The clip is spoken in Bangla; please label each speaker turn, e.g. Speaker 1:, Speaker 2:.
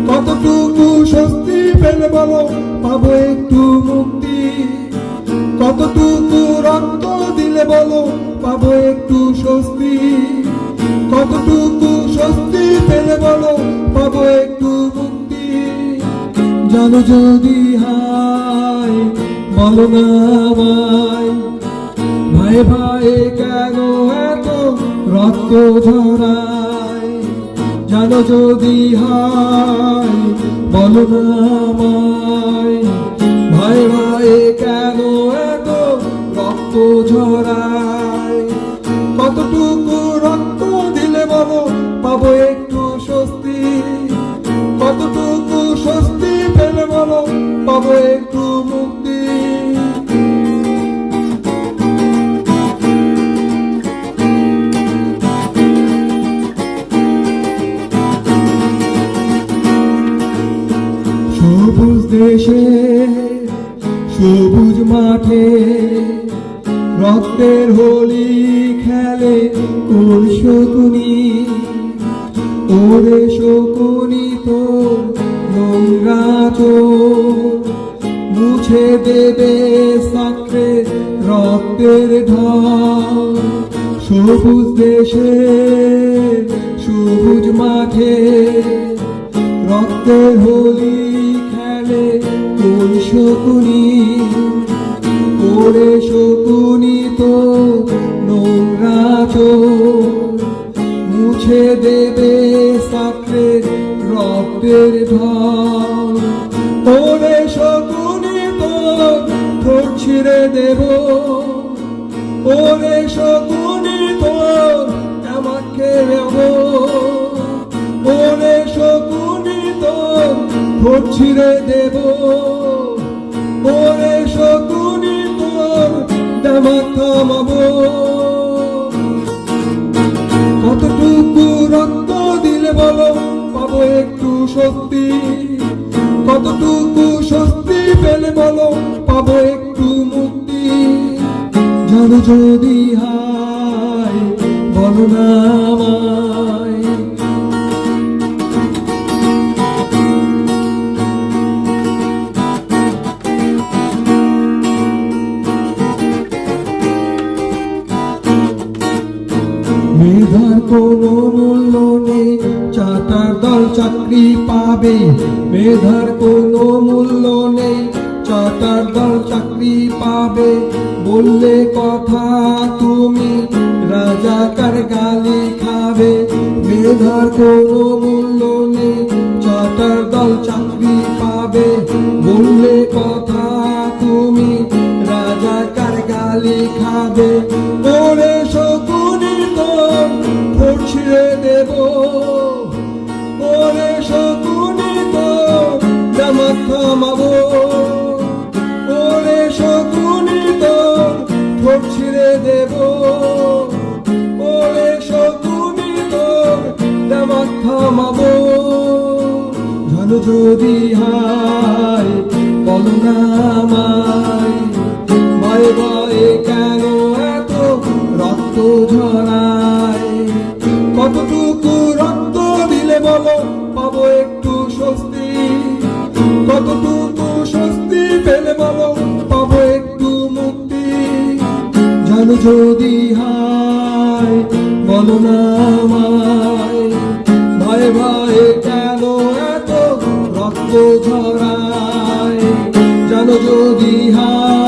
Speaker 1: কতটুকু স্বস্তি পেলে বলো পাবো একটু মুক্তি, কতটুকু রক্ত দিলে বলো পাবো একটু স্বস্তি, কতটুকু স্বস্তি পেলে বলো পাবো একটু মুক্তি। জানো যদি হায় বলো না আমায়, ভাই ভাই কেন এত রক্ত ঝরায়। জানো যদি হায় বলো না আমায়, ভাই ভাই কেন এত রক্ত ঝরায়। কতটুকু রক্ত দিলে বলো পাবো একটু স্বস্তি, কতটুকু স্বস্তি পেলে বলো পাবো একটু মুক্তি। সবুজ দেশে সবুজ মাঠে রক্তের হোলি খেলে কোন শকুনি, ওরে শকুনি তো নোংরা চোখ মুছে দেবে সাকরে রক্তের ঢল। সবুজ দেশে সবুজ মাঠে রক্তের হোলি খেলে কোন শকুনি, ওরে শকুনি তো নোংরা চোখ মুছে দেবে সাকরে রক্তের ঢল। ওরে শকুনি তো ঠোঁট ছিঁড়ে দেব, ওরে শকুনি তো আমাকে নেব, ওরে শকুনি তো ঠোঁট ছিঁড়ে দেব, ওরে শকুনি তো দামাক থামাবো। কতটুকু রক্ত দিলে বলো পাবো একটু স্বস্তি, কতটুকু স্বস্তি পেলে বলো পাবো একটু মুক্তি। জানো যদি হায় বলো না আমায়, মেধার কোনো মূল্য নেই, চাটার দল চাকরি পাবে। মেধার কোনো মূল্য নেই, চাটার দল চাকরি পাবে। বললে কথা তুমি রাজাকার গালি খাবে। মেধার কোনো মূল্য নেই, চাটার দল চাকরি পাবে। বললে কথা তুমি রাজাকার গালি খাবে। ওরে শকুনি তো ঠোঁট ছিঁড়ে দেব, ওরে শকুনি তো দামাক থামাবো। ওরে শকুনি তো ঠোঁট ছিঁড়ে দেব, ওরে শকুনি তো দামাক থামাবো। জানো যদি হায় বলো না আমায়, ভয় ভয়ে কেন এত রক্ত ঝরায়। কতটুকু রক্ত দিলে বলো পাবো একটু স্বস্তি, কতটুকু স্বস্তি পেলে বলো পাবো একটু মুক্তি। জানো যদি হায় বলো না আমায়, ভয়ে ভয়ে কেন এত রক্ত ঝরায়। জানো যদি হায়